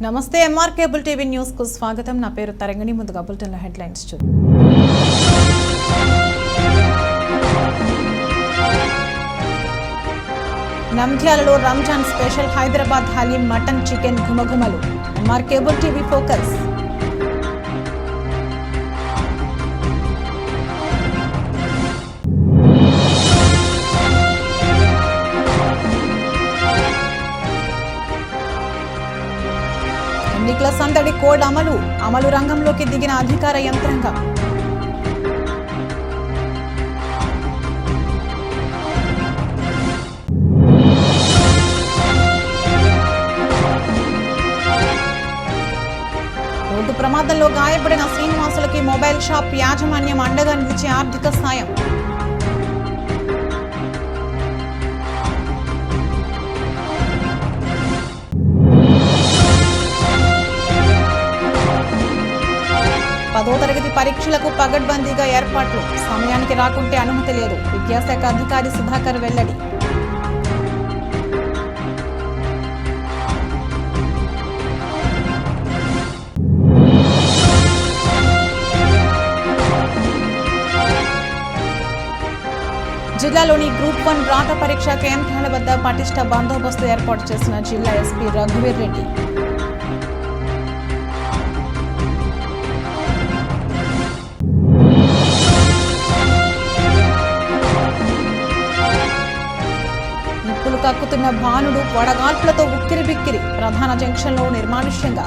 నమస్తే MR cable TV news కు స్వాగతం. నా పేరు తరంగిణి. ముందుగా బులెటిన్ హెడ్లైన్స్ చూద్దాం. నంద్యాలలో Ramzan special Hyderabad haleem mutton chicken ఘుమఘుమలు. MR cable TV focus. ఎన్నికల సందడి కోడ్ అమలు రంగంలోకి దిగిన అధికార యంత్రాంగం. రోడ్డు ప్రమాదంలో గాయపడిన శ్రీనివాసులకి మొబైల్ షాప్ యాజమాన్యం అండగా నిలిచే ఆర్థిక సాయం. పదో తరగతి పరీక్షలకు పగడ్బందీగా ఏర్పాట్లు. సమయానికి రాకుంటే అనుమతి లేదు. విద్యాశాఖ అధికారి సుధాకర్ వెల్లడి. జిల్లాలోని గ్రూప్ 1 రాత పరీక్ష కేంద్రాల వద్ద పటిష్ట బందోబస్తు ఏర్పాటు చేసిన జిల్లా ఎస్పీ రఘువీర్ రెడ్డి. కక్కుతున్న భానుడు వడగాల్పులతో ఉక్కిరిబిక్కిరి. ప్రధాన జంక్షన్లో నిర్మానుష్యంగా.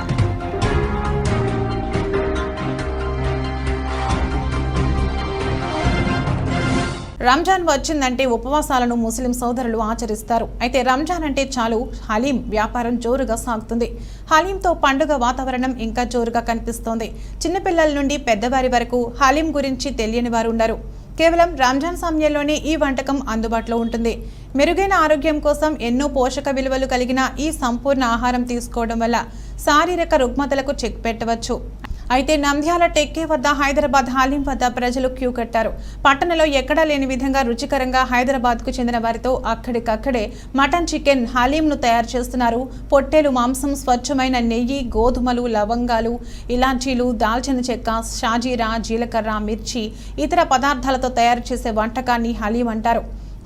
రంజాన్ వచ్చిందంటే ఉపవాసాలను ముస్లిం సోదరులు ఆచరిస్తారు. అయితే రంజాన్ అంటే చాలు హలీం వ్యాపారం జోరుగా సాగుతుంది. హలీంతో పండుగ వాతావరణం ఇంకా జోరుగా కనిపిస్తోంది. చిన్నపిల్లల నుండి పెద్దవారి వరకు హలీం గురించి తెలియని వారు ఉండరు. కేవలం రంజాన్ సమయంలోనే ఈ వంటకం అందుబాటులో ఉంటుంది. మెరుగైన ఆరోగ్యం కోసం ఎన్నో పోషక విలువలు కలిగిన ఈ సంపూర్ణ ఆహారం తీసుకోవడం వల్ల శారీరక రుగ్మతలకు చెక్ పెట్టవచ్చు. అయితే నంద్యాల టెక్కే వద్ద హైదరాబాద్ హలీం వద్ద ప్రజలు క్యూ కట్టారు. పట్టణంలో ఎక్కడా లేని విధంగా రుచికరంగా హైదరాబాద్కు చెందిన వారితో అక్కడికక్కడే మటన్ చికెన్ హలీంను తయారు చేస్తున్నారు. పొట్టేలు మాంసం, స్వచ్ఛమైన నెయ్యి, గోధుమలు, లవంగాలు, ఇలాచీలు, దాల్చిన చెక్క, షాజీరా, జీలకర్ర, మిర్చి, ఇతర పదార్థాలతో తయారు చేసే వంటకాన్ని హలీం అంటారు.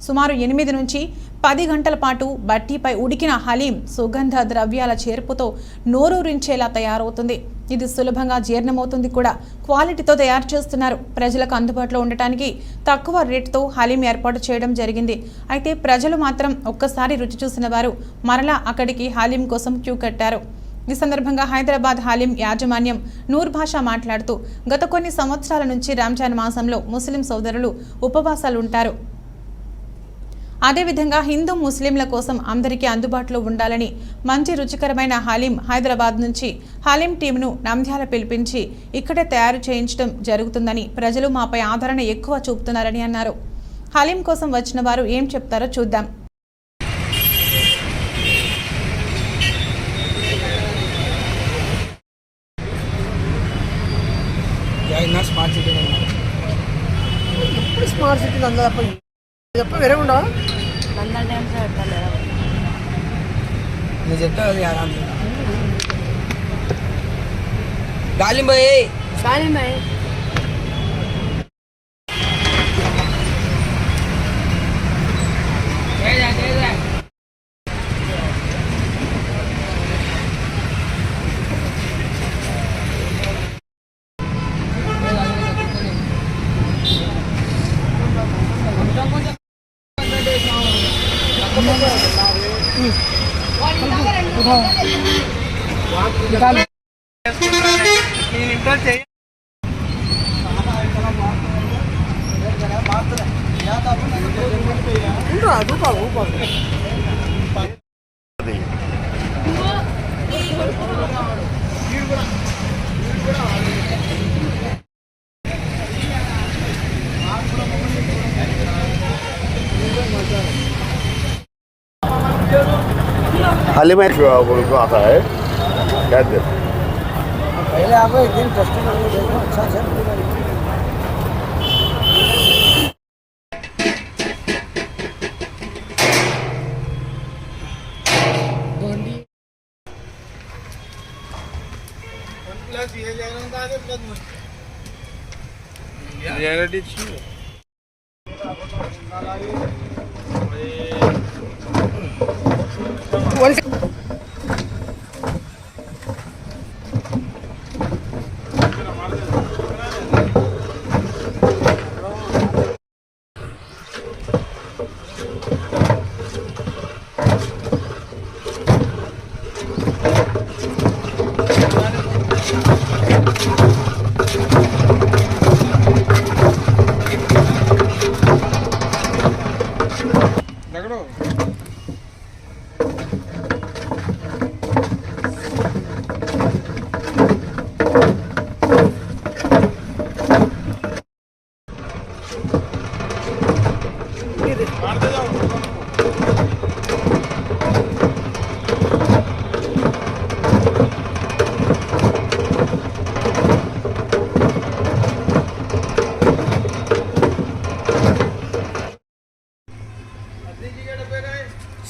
సుమారు 8 నుంచి 10 గంటల పాటు బట్టీపై ఉడికిన హలీం సుగంధ ద్రవ్యాల చేర్పుతో నోరూరించేలా తయారవుతుంది. ఇది సులభంగా జీర్ణమవుతుంది కూడా. క్వాలిటీతో తయారు చేస్తున్నారు. ప్రజలకు అందుబాటులో ఉండటానికి తక్కువ రేటుతో హలీం ఏర్పాటు చేయడం జరిగింది. అయితే ప్రజలు మాత్రం ఒక్కసారి రుచి చూసిన వారు మరలా అక్కడికి హలీం కోసం క్యూ కట్టారు. ఈ సందర్భంగా హైదరాబాద్ హలీం యాజమాన్యం నూర్ భాషా మాట్లాడుతూ గత కొన్ని సంవత్సరాల నుంచి రంజాన్ మాసంలో ముస్లిం సోదరులు ఉపవాసాలుంటారు. అదేవిధంగా హిందూ ముస్లింల కోసం అందరికీ అందుబాటులో ఉండాలని మంచి రుచికరమైన హలీం హైదరాబాద్ నుంచి హలీం టీంను నంద్యాల పిలిపించి ఇక్కడే తయారు చేయించడం జరుగుతుందని, ప్రజలు మాపై ఆదరణ ఎక్కువ చూపుతున్నారని అన్నారు. హలీం కోసం వచ్చిన వారు ఏం చెప్తారో చూద్దాం. వేరే ఉండవా గాలిం భాయ్ हलीम उनको आता है क्या दे पहले आपको एक दिन कस्टमर को देखो अच्छा से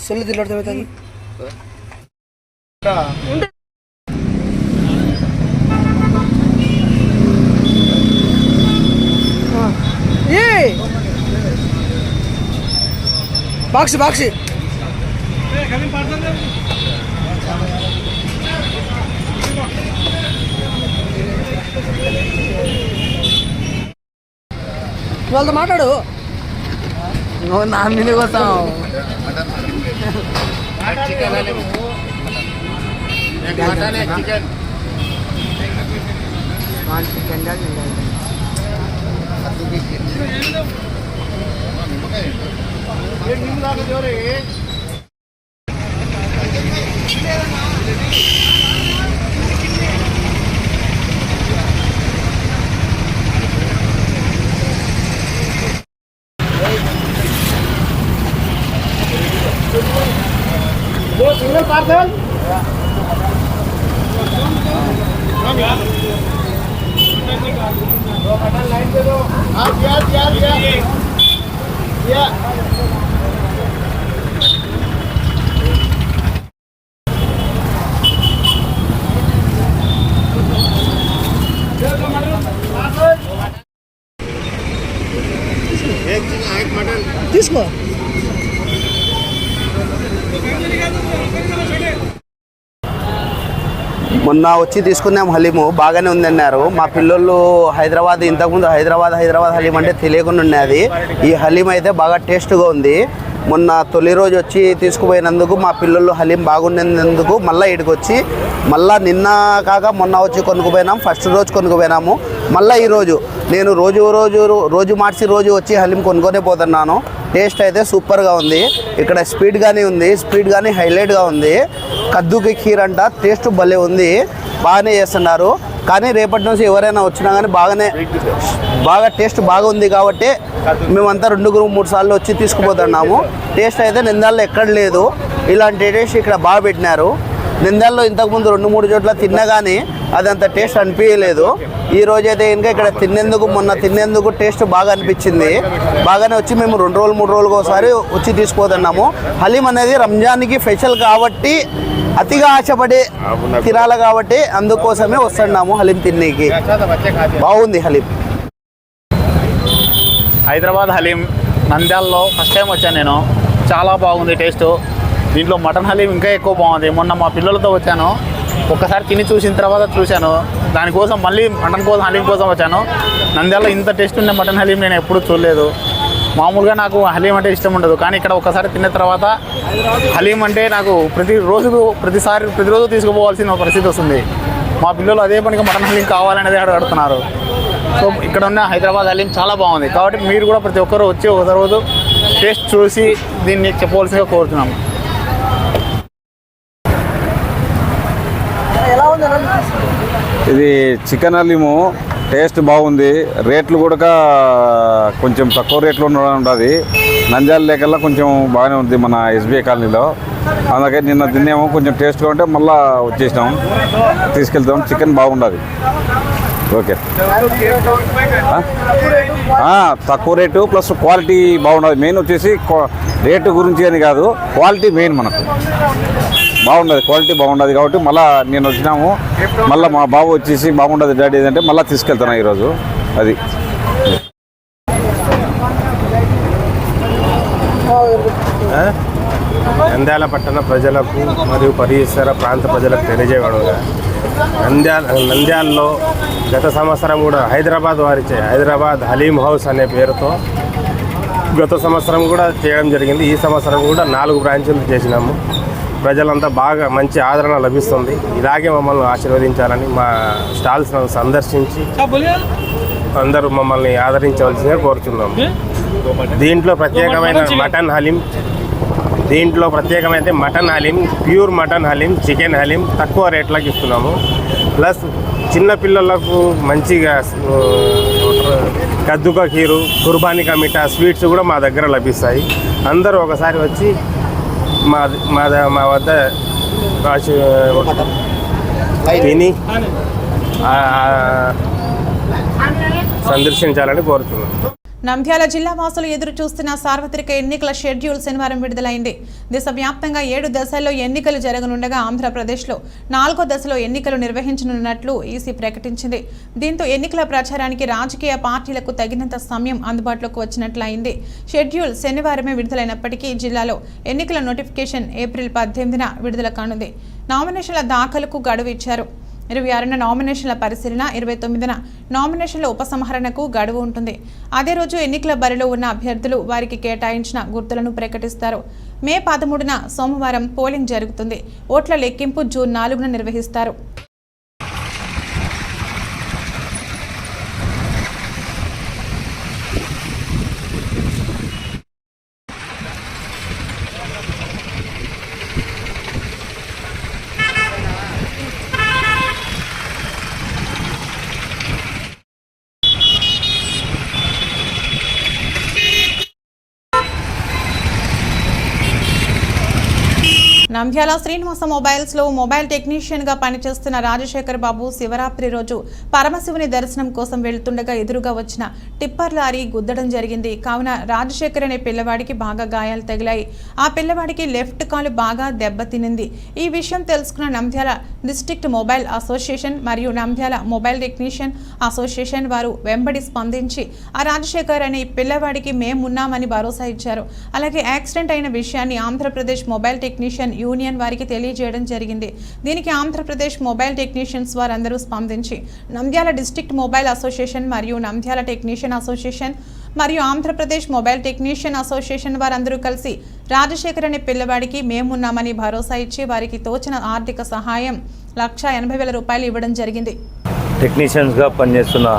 సెల్ తిల్లడుతుంది బాక్స్ బాక్స్ వాళ్ళతో మాట్లాడు నువ్వు నా మీద కోసం पार्सल लाइन पे दो తీసుకో మొన్న వచ్చి తీసుకున్నాం హలీము బాగానే ఉందన్నారు మా పిల్లలు హైదరాబాద్ ఇంతకుముందు హైదరాబాద్ హలీం అంటే తెలియకుండా ఉన్నది ఈ హలీం అయితే బాగా టేస్ట్గా ఉంది మొన్న తొలి రోజు వచ్చి తీసుకుపోయినందుకు మా పిల్లలు హలీం బాగున్నందుకు మళ్ళీ ఇక్కడికి వచ్చి మళ్ళీ నిన్న కాక మొన్న వచ్చి కొనుక్కుపోయినాం ఫస్ట్ రోజు కొనుక్కుపోయినాము మళ్ళీ ఈరోజు నేను రోజు మార్చి రోజు వచ్చి హలీం కొనుక్కొనే పోతున్నాను టేస్ట్ అయితే సూపర్గా ఉంది ఇక్కడ స్పీడ్ కానీ హైలైట్గా ఉంది కద్దుకి ఖీర్ అంట టేస్ట్ భలే ఉంది బాగానే చేస్తున్నారు కానీ రేపటి నుంచి ఎవరైనా వచ్చినా కానీ బాగా టేస్ట్ బాగా ఉంది కాబట్టి మేమంతా 2-3 సార్లు వచ్చి తీసుకుపోతున్నాము టేస్ట్ అయితే నిందాల్లో ఎక్కడ లేదు ఇలాంటి టేస్ట్ ఇక్కడ బాగా పెట్టినారు నిందాల్లో ఇంతకుముందు 2-3 చోట్ల తిన్నా కానీ అదంత టేస్ట్ అనిపించలేదు ఈ రోజైతే ఇంకా ఇక్కడ మొన్న తినేందుకు టేస్ట్ బాగా అనిపించింది బాగానే వచ్చి మేము 2 రోజులు 3 రోజులకు ఒకసారి వచ్చి తీసుకుపోతున్నాము హలీం అనేది రంజాన్కి స్పెషల్ కాబట్టి అతిగా ఆశపడి తినాలి కాబట్టి అందుకోసమే వస్తున్నాము హలీం తినేకి బాగుంది హలీం హైదరాబాద్ హలీం నంద్యాలలో ఫస్ట్ టైం వచ్చాను నేను చాలా బాగుంది టేస్ట్ దీంట్లో మటన్ హలీం ఇంకా ఎక్కువ బాగుంది మొన్న మా పిల్లలతో వచ్చాను ఒక్కసారి తిని చూసిన తర్వాత చూశాను దానికోసం మళ్ళీ మటన్ కోసం హలీం కోసం వచ్చాను నంద్యాలలో ఇంత టేస్ట్ ఉండే మటన్ హలీం నేను ఎప్పుడూ చూడలేదు మామూలుగా నాకు హలీం అంటే ఇష్టం ఉండదు కానీ ఇక్కడ ఒకసారి తిన్న తర్వాత హలీం అంటే నాకు ప్రతిరోజు తీసుకుపోవాల్సిన పరిస్థితి వస్తుంది మా పిల్లలు అదే పనిగా మటన్ హలీం కావాలనేది అడుగుతున్నారు సో ఇక్కడ ఉన్న హైదరాబాద్ హలీం చాలా బాగుంది కాబట్టి మీరు కూడా ప్రతి ఒక్కరు వచ్చి ఒక రోజు టేస్ట్ చూసి దీన్ని చెప్పవలసిందిగా కోరుతున్నాము ఇది చికెన్ హలీము టేస్ట్ బాగుంది రేట్లు కూడా కొంచెం తక్కువ రేట్లో ఉంటుంది నంద్యాల లేకల్లా కొంచెం బాగానే ఉంది మన ఎస్బీఐ కాలనీలో అందుకే నిన్న తిన్నాము కొంచెం టేస్ట్గా ఉంటే మళ్ళీ వచ్చేసినాం తీసుకెళ్తాం చికెన్ బాగుంటుంది ఓకే తక్కువ రేటు ప్లస్ క్వాలిటీ బాగుంటుంది మెయిన్ వచ్చేసి రేటు గురించి అని కాదు క్వాలిటీ మెయిన్ మనకు బాగుండదు, క్వాలిటీ బాగుండదు కాబట్టి మళ్ళీ నేను వచ్చినాము. మళ్ళీ మా బాబు వచ్చేసి బాగుండదు డాడీ అంటే మళ్ళీ తీసుకెళ్తున్నా ఈరోజు. అది నంద్యాల పట్టణ ప్రజలకు మరియు పరిసర ప్రాంత ప్రజలకు తెలియజేయగలగా నంద్యాలలో గత సంవత్సరం కూడా హైదరాబాద్ వారిచే హైదరాబాద్ హలీం హౌస్ అనే పేరుతో గత సంవత్సరం కూడా చేయడం జరిగింది. ఈ సంవత్సరం కూడా 4 బ్రాంచులు చేసినాము. ప్రజలంతా బాగా మంచి ఆదరణ లభిస్తుంది. ఇలాగే మమ్మల్ని ఆశీర్వదించాలని మా స్టాల్స్ సందర్శించి అందరూ మమ్మల్ని ఆదరించవలసిందిగా కోరుతున్నాము. దీంట్లో ప్రత్యేకమైన mutton haleem, pure mutton haleem, chicken haleem తక్కువ రేట్లకు ఇస్తున్నాము. ప్లస్ చిన్నపిల్లలకు మంచిగా కద్దుక ఖీరు, కుర్బానీ కా మిఠా, స్వీట్స్ కూడా మా దగ్గర లభిస్తాయి. అందరూ ఒకసారి వచ్చి మా వద్ద తిని సందర్శించాలని కోరుతున్నాం. నంద్యాల జిల్లా వాసులు ఎదురు చూస్తున్న సార్వత్రిక ఎన్నికల షెడ్యూల్ శనివారం విడుదలైంది. దేశవ్యాప్తంగా 7 దశల్లో ఎన్నికలు జరగనుండగా ఆంధ్రప్రదేశ్లో 4వ దశలో ఎన్నికలు నిర్వహించనున్నట్లు ఈసీ ప్రకటించింది. దీంతో ఎన్నికల ప్రచారానికి రాజకీయ పార్టీలకు తగినంత సమయం అందుబాటులోకి వచ్చినట్లయింది. షెడ్యూల్ శనివారమే విడుదలైనప్పటికీ జిల్లాలో ఎన్నికల నోటిఫికేషన్ ఏప్రిల్ 18న విడుదల కానుంది. నామినేషన్ల దాఖలుకు గడువు ఇచ్చారు. 26న నామినేషన్ల పరిశీలన, 29న నామినేషన్ల ఉపసంహరణకు గడువు ఉంటుంది. అదే రోజు ఎన్నికల బరిలో ఉన్న అభ్యర్థులు వారికి కేటాయించిన గుర్తులను ప్రకటిస్తారు. మే 13న సోమవారం పోలింగ్ జరుగుతుంది. ఓట్ల లెక్కింపు జూన్ 4న నిర్వహిస్తారు. నంద్యాల శ్రీనివాస మొబైల్స్ లో మొబైల్ టెక్నీషియన్ గా పనిచేస్తున్న రాజశేఖర్ బాబు శివరాత్రి రోజు పరమశివుని దర్శనం కోసం వెళ్తుండగా ఎదురుగా వచ్చిన టిప్పర్ లారీ గుద్దడం జరిగింది. కావున రాజశేఖర్ అనే పిల్లవాడికి బాగా గాయాలు తగిలాయి. ఆ పిల్లవాడికి లెఫ్ట్ కాలు బాగా దెబ్బతినింది. ఈ విషయం తెలుసుకున్న నంద్యాల డిస్ట్రిక్ట్ మొబైల్ అసోసియేషన్ మరియు నంద్యాల మొబైల్ టెక్నీషియన్ అసోసియేషన్ వారు వెంబడి స్పందించి ఆ రాజశేఖర్ అనే పిల్లవాడికి మేమున్నామని భరోసా ఇచ్చారు. అలాగే యాక్సిడెంట్ అయిన విషయాన్ని ఆంధ్రప్రదేశ్ మొబైల్ టెక్నీషియన్ యూనియన్ వారికి తెలియజేయడం జరిగింది. దీనికి ఆంధ్రప్రదేశ్ మొబైల్ టెక్నీషియన్స్ వారందరూ స్పందించి నంద్యాల డిస్ట్రిక్ట్ మొబైల్ అసోసియేషన్ మరియు నంద్యాల టెక్నీషియన్ అసోసియేషన్ మరియు ఆంధ్రప్రదేశ్ మొబైల్ టెక్నీషియన్ అసోసియేషన్ వారందరూ కలిసి రాజశేఖర్ అనే పిల్లవాడికి మేమున్నామని భరోసా ఇచ్చి వారికి తోచిన ఆర్థిక సహాయం 1,80,000 రూపాయలు ఇవ్వడం జరిగింది. టెక్నీషియన్స్గా పనిచేస్తున్న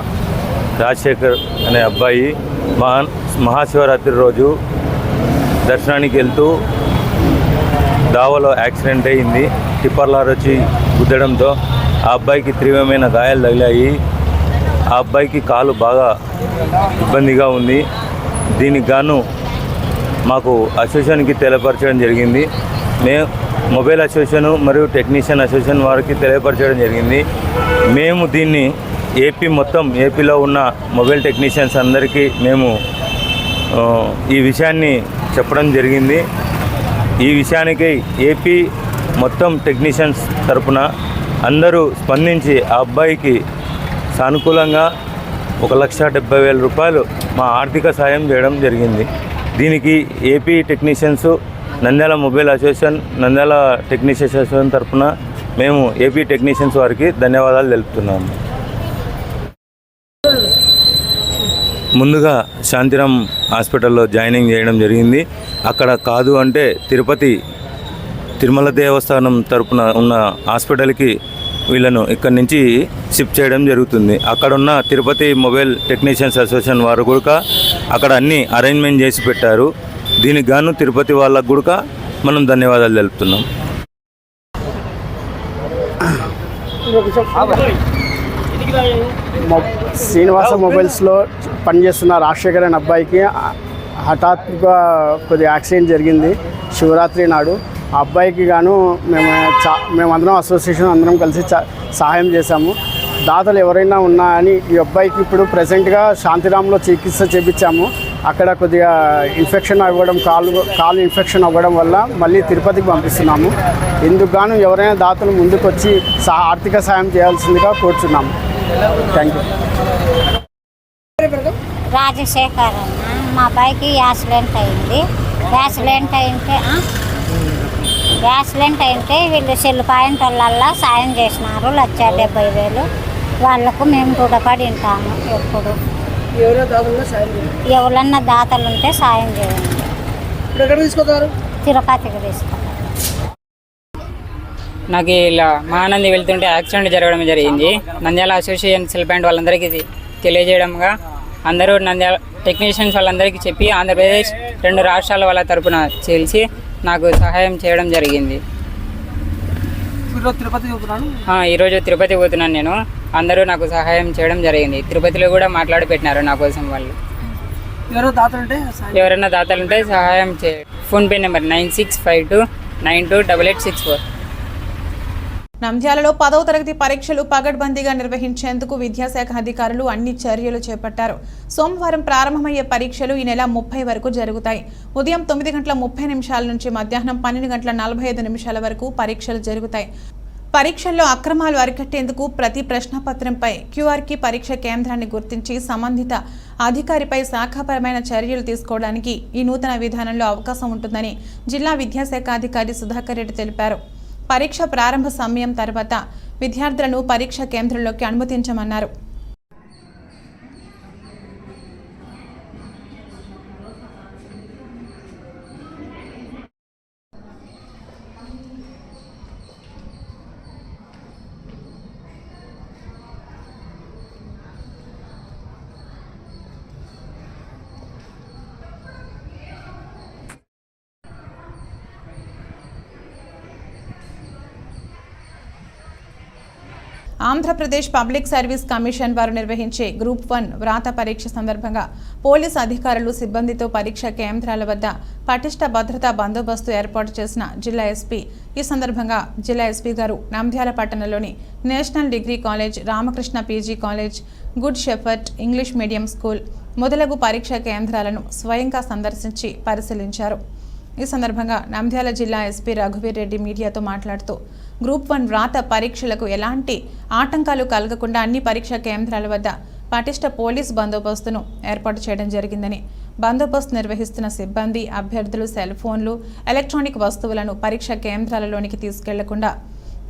రాజశేఖర్ అనే అబ్బాయి మహాశివరాత్రి రోజు దర్శనానికి వెళ్తూ దావలో యాక్సిడెంట్ అయింది. టిప్పర్ లారీ వచ్చి గుద్దడంతో ఆ అబ్బాయికి తీవ్రమైన గాయాలు తగిలాయి. ఆ అబ్బాయికి కాలు బాగా ఇబ్బందిగా ఉంది. దీనికి గాను మాకు అసోసియేషన్కి తెలియపరచడం జరిగింది. మేము మొబైల్ అసోసియేషన్ మరియు టెక్నీషియన్ అసోసియేషన్ వారికి తెలియపరచడం జరిగింది. మేము దీన్ని ఏపీలో ఉన్న మొబైల్ టెక్నీషియన్స్ అందరికీ మేము ఈ విషయాన్ని చెప్పడం జరిగింది. ఈ విషయానికి ఏపీ మొత్తం టెక్నీషియన్స్ తరపున అందరూ స్పందించి ఆ అబ్బాయికి సానుకూలంగా 1,70,000 రూపాయలు మా ఆర్థిక సాయం చేయడం జరిగింది. దీనికి AP technicians, Nandyal mobile association, Nandyal technician association తరపున మేము ఏపీ టెక్నీషియన్స్ వారికి ధన్యవాదాలు తెలుపుతున్నాము. ముందుగా శాంతిరామ్ హాస్పిటల్లో జాయినింగ్ చేయడం జరిగింది. అక్కడ కాదు అంటే తిరుమల దేవస్థానం తరపున ఉన్న హాస్పిటల్కి వీళ్ళను ఇక్కడి నుంచి షిఫ్ట్ చేయడం జరుగుతుంది. అక్కడ ఉన్న తిరుపతి మొబైల్ టెక్నీషియన్స్ అసోసియేషన్ వారు కూడా అక్కడ అన్ని అరేంజ్మెంట్ చేసి పెట్టారు. దీనికి గాను తిరుపతి వాళ్ళకు కూడా మనం ధన్యవాదాలు తెలుపుతున్నాం. శ్రీనివాస మొబైల్స్లో పనిచేస్తున్న రాజశేఖర్ అనే అబ్బాయికి హఠాత్తుగా కొద్దిగా యాక్సిడెంట్ జరిగింది శివరాత్రి నాడు. ఆ అబ్బాయికి గాను మేమందరం అసోసియేషన్ అందరం కలిసి సహాయం చేశాము. దాతలు ఎవరైనా ఉన్నా అని ఈ అబ్బాయికి ఇప్పుడు ప్రజెంట్గా శాంతిరామ్లో చికిత్స చేయించాము. అక్కడ కొద్దిగా ఇన్ఫెక్షన్ అవ్వడం కాలు ఇన్ఫెక్షన్ అవ్వడం వల్ల మళ్ళీ తిరుపతికి పంపిస్తున్నాము. ఇందుకు గాను ఎవరైనా దాతలు ముందుకు వచ్చి ఆర్థిక సాయం చేయాల్సిందిగా కోరుచున్నాము. Thank you. రాజశేఖర్ అన్న, మా అబ్బాయికి యాక్సిడెంట్ అయింది. యాక్సిడెంట్ అయితే వీళ్ళు సెల్ పాయింట్ వాళ్ళ సాయం చేసినారు 1,70,000. వాళ్ళకు మేము రుణపడి ఉంటాము. ఎప్పుడు ఎవరన్నా దాతలు ఉంటే సాయం చేయండి. తిరుపతికి తీసుకుంటారు. నాకు ఇలా మహానంది వెళ్తుంటే యాక్సిడెంట్ జరగడం జరిగింది. నంద్యాల అసోసియేషన్ సెల్ పాయింట్ వాళ్ళందరికీ తెలియజేయడంగా అందరూ నంద్యాల టెక్నీషియన్స్ వాళ్ళందరికీ చెప్పి ఆంధ్రప్రదేశ్ 2 రాష్ట్రాల వాళ్ళ తరపున చేసి నాకు సహాయం చేయడం జరిగింది. ఈరోజు తిరుపతి పోతున్నాను నేను. అందరూ నాకు సహాయం చేయడం జరిగింది. తిరుపతిలో కూడా మాట్లాడి పెట్టినారు నా కోసం వాళ్ళు. ఎవరైనా దాతలుంటే సహాయం ఫోన్పే నెంబర్ 9652928864. నంద్యాలలో 10వ తరగతి పరీక్షలు పగడ్బందీగా నిర్వహించేందుకు విద్యాశాఖ అధికారులు అన్ని చర్యలు చేపట్టారు. సోమవారం ప్రారంభమయ్యే పరీక్షలు ఈ నెల 30 వరకు జరుగుతాయి. ఉదయం 9:30 నుంచి మధ్యాహ్నం 12:45 వరకు పరీక్షలు జరుగుతాయి. పరీక్షల్లో అక్రమాలు అరికట్టేందుకు ప్రతి ప్రశ్నపత్రంపై క్యూఆర్కి పరీక్ష కేంద్రాన్ని గుర్తించి సంబంధిత అధికారిపై శాఖాపరమైన చర్యలు తీసుకోవడానికి ఈ నూతన విధానంలో అవకాశం ఉంటుందని జిల్లా విద్యాశాఖ అధికారి సుధాకర్ రెడ్డి తెలిపారు. పరీక్ష ప్రారంభ సమయం తర్వాత విద్యార్థులను పరీక్ష కేంద్రంలోకి అనుమతించమన్నారు. ఆంధ్రప్రదేశ్ పబ్లిక్ సర్వీస్ కమిషన్ వారు నిర్వహించే గ్రూప్ 1 వ్రాత పరీక్ష సందర్భంగా పోలీసు అధికారులు సిబ్బందితో పరీక్ష కేంద్రాల వద్ద పటిష్ట భద్రతా బందోబస్తు ఏర్పాటు చేసిన జిల్లా ఎస్పీ. ఈ సందర్భంగా జిల్లా ఎస్పీ గారు నంద్యాల పట్టణంలోని national degree college, Ramakrishna PG college, good shepherd English medium school మొదలగు పరీక్ష కేంద్రాలను స్వయంగా సందర్శించి పరిశీలించారు. ఈ సందర్భంగా నంద్యాల జిల్లా ఎస్పీ రఘువీర్ రెడ్డి మీడియాతో మాట్లాడుతూ గ్రూప్ 1 వ్రాత పరీక్షలకు ఎలాంటి ఆటంకాలు కలగకుండా అన్ని పరీక్షా కేంద్రాల వద్ద పటిష్ట పోలీస్ బందోబస్తును ఏర్పాటు చేయడం జరిగిందని, బందోబస్తు నిర్వహిస్తున్న సిబ్బంది, అభ్యర్థులు సెల్ ఫోన్లు, ఎలక్ట్రానిక్ వస్తువులను పరీక్షా కేంద్రాలలోనికి తీసుకెళ్లకుండా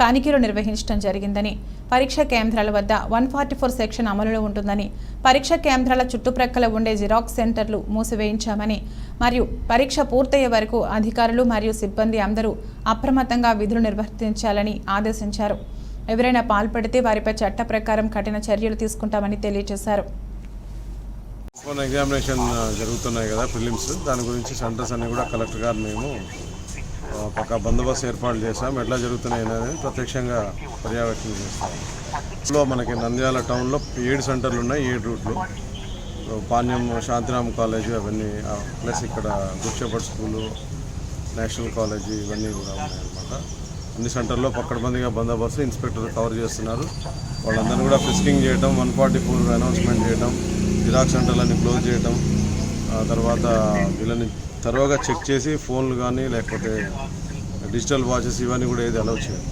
తనిఖీలు నిర్వహించడం జరిగిందని, పరీక్షా కేంద్రాల వద్ద 144 సెక్షన్ అమలులో ఉంటుందని, పరీక్షా కేంద్రాల చుట్టుప్రక్కల ఉండే జిరాక్స్ సెంటర్లు మూసివేయించామని మరియు పరీక్ష పూర్తయ్యే వరకు అధికారులు మరియు సిబ్బంది అందరూ అప్రమత్తంగా విధులు నిర్వర్తించాలని ఆదేశించారు. ఎవరైనా పాల్పడితే వారిపై చట్ట ప్రకారం కఠిన చర్యలు తీసుకుంటామని తెలియజేశారు. ఎగ్జామినేషన్ జరుగుతున్నాయి కదా, ప్రిలిమ్స్, దాని గురించి సెంటర్స్ అన్ని కూడా కలెక్టర్ గారు మేము పక్కా బందోబస్తు ఏర్పాటు చేస్తాం. ఎట్లా జరుగుతున్నాయి అనేది ప్రత్యక్షంగా పర్యవేక్షణ చేస్తాం. ఇందులో మనకి నంద్యాల టౌన్లో 7 సెంటర్లు ఉన్నాయి, 7 రూట్లు. పాణ్యం శాంతిరామ్ కాలేజీ అవన్నీ, ప్లస్ ఇక్కడ good shepherd school, national college ఇవన్నీ కూడా ఉన్నాయన్నమాట. అన్ని సెంటర్లో పక్కడబందిగా బందోబస్తు ఇన్స్పెక్టర్ కవర్ చేస్తున్నారు. వాళ్ళందరినీ కూడా ఫ్రిస్కింగ్ చేయడం, 144 అనౌన్స్మెంట్ చేయడం, జిరాక్స్ సెంటర్లన్నీ క్లోజ్ చేయడం, తర్వాత వీళ్ళని తరువుగా చెక్ చేసి ఫోన్లు కానీ లేకపోతే డిజిటల్ వాచెస్ ఇవన్నీ కూడా ఏది అలౌ చేయాలి.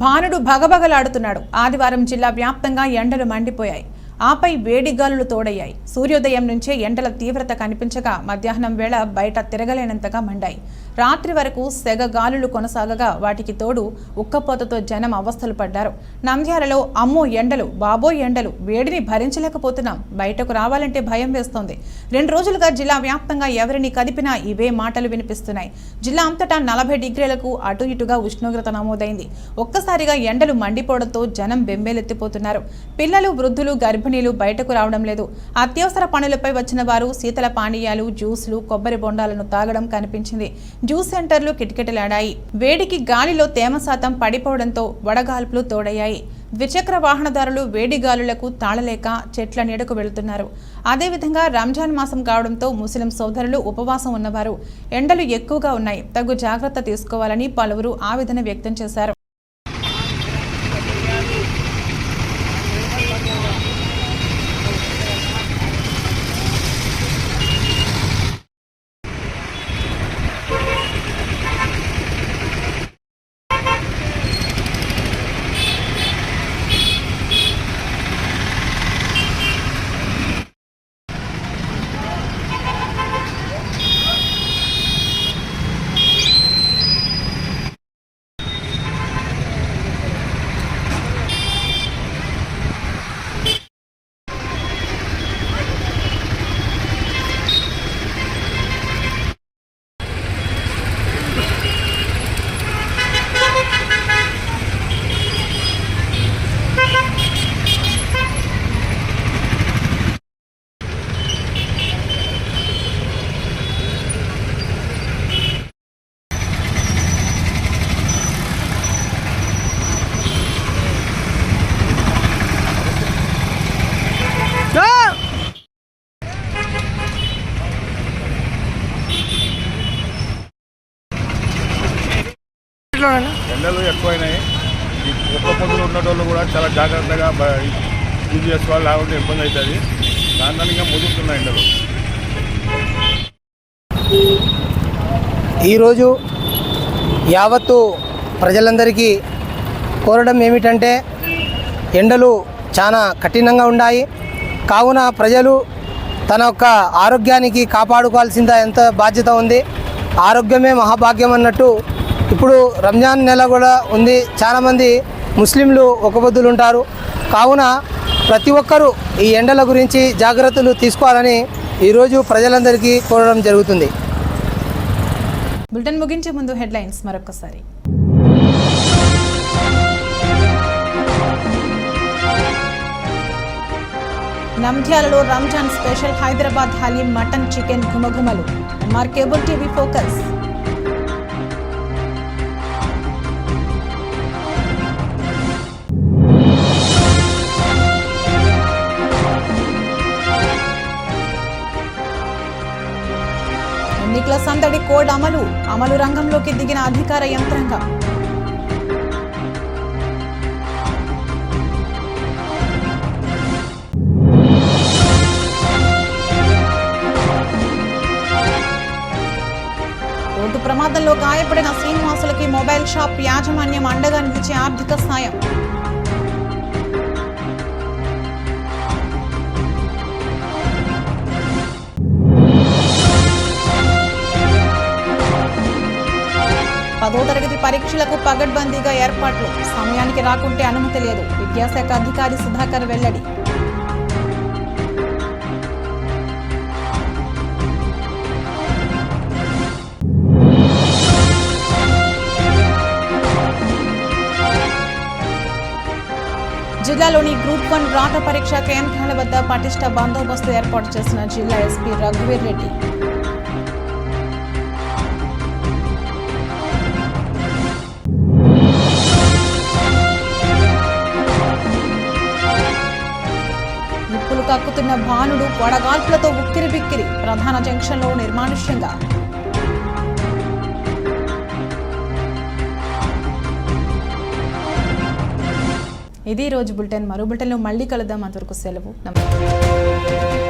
భానుడు భగభగలాడుతున్నాడు. ఆదివారం జిల్లా వ్యాప్తంగా ఎండలు మండిపోయాయి. ఆపై వేడి గాలులు తోడయ్యాయి. సూర్యోదయం నుంచే ఎండల తీవ్రత కనిపించగా మధ్యాహ్నం వేళ బయట తిరగలేనంతగా మండాయి. రాత్రి వరకు సెగ గాలులు కొనసాగగా వాటికి తోడు ఉక్కపోతతో జనం అవస్థలు పడ్డారు. నంద్యాలలో అమ్మో ఎండలు, బాబోయ్ ఎండలు, వేడిని భరించలేకపోతున్నాం, బయటకు రావాలంటే భయం వేస్తోంది. 2 రోజులుగా జిల్లా వ్యాప్తంగా ఎవరిని కదిపినా ఇవే మాటలు వినిపిస్తున్నాయి. జిల్లా అంతటా 40 డిగ్రీలకు అటు ఇటుగా ఉష్ణోగ్రత నమోదైంది. ఒక్కసారిగా ఎండలు మండిపోవడంతో జనం బెంబేలెత్తిపోతున్నారు. పిల్లలు, వృద్ధులు, గర్భిణీలు బయటకు రావడం లేదు. అత్యవసర పనులపై వచ్చిన వారు శీతల పానీయాలు, జ్యూస్లు, కొబ్బరి బొండాలను తాగడం కనిపించింది. జ్యూస్ సెంటర్లు కిటకిటలాడాయి. వేడికి గాలిలో తేమ శాతం పడిపోవడంతో వడగాల్పులు తోడయ్యాయి. ద్విచక్ర వాహనదారులు వేడి గాలులకు తాళలేక చెట్ల నీడకు వెళుతున్నారు. అదేవిధంగా రంజాన్ మాసం కావడంతో ముస్లిం సోదరులు ఉపవాసం ఉన్నవారు ఎండలు ఎక్కువగా ఉన్నాయి, తగు జాగ్రత్త తీసుకోవాలని పలువురు ఆవేదన వ్యక్తం చేశారు. ఎట్లా ఎండలు ఎక్కువైనాయి. ఈ ఒక్క పొద్దులు ఉన్నటోళ్ళు కూడా చాలా జాగ్రత్తగా యూజ్ చేసుకోవాలి, లేకుంటే ఇబ్బంది అవుతుంది. దానిగా ముదురుతున్నాయి ఎండలు. ఈరోజు యావత్తు ప్రజలందరికీ కోరడం ఏమిటంటే ఎండలు చాలా కఠినంగా ఉన్నాయి. కావున ప్రజలు తన యొక్క ఆరోగ్యానికి కాపాడుకోవాల్సిన ఎంత బాధ్యత ఉంది. ఆరోగ్యమే మహాభాగ్యం అన్నట్టు ఇప్పుడు రంజాన్ నెల కూడా ఉంది. చాలామంది ముస్లింలు ఒక్కపొద్దులు ఉంటారు. కావున ప్రతి ఒక్కరూ ఈ ఎండల గురించి జాగ్రత్తలు తీసుకోవాలని ఈరోజు ప్రజలందరికీ కోరడం జరుగుతుంది. బులెటిన్ ముగించే ముందు హెడ్లైన్స్ మరొకసారి. నంద్యాలలో Ramzan special Hyderabad haleem mutton chicken ఘుమఘుమలు. MR cable TV focus. ఎన్నికల సందడి కోడ్ అమలు రంగంలోకి దిగిన అధికార యంత్రాంగం. రోడ్డు ప్రమాదంలో గాయపడిన శ్రీనివాసులకి మొబైల్ షాప్ యాజమాన్యం అండగా నిలిచే ఆర్థిక సాయం. పదో తరగతి పరీక్షలకు పగడ్బందీగా ఏర్పాట్లు. సమయానికి రాకుంటే అనుమతి లేదు. విద్యాశాఖ అధికారి సుధాకర్ వెల్లడి. జిల్లాలోని గ్రూప్ 1 రాత పరీక్ష కేంద్రాల వద్ద పటిష్ట బందోబస్తు ఏర్పాటు చేసిన జిల్లా ఎస్పీ రఘువీర్ రెడ్డి. నిప్పులు కక్కుతున్న భానుడు వడగాల్పులతో ఉక్కిరిబిక్కిరి. ప్రధాన జంక్షన్లో నిర్మానుష్యంగా. ఇది రోజు బులెటిన్. మరో బులెటిన్లో మళ్ళీ కలుద్దాం. అంతవరకు సెలవు. నమస్తే.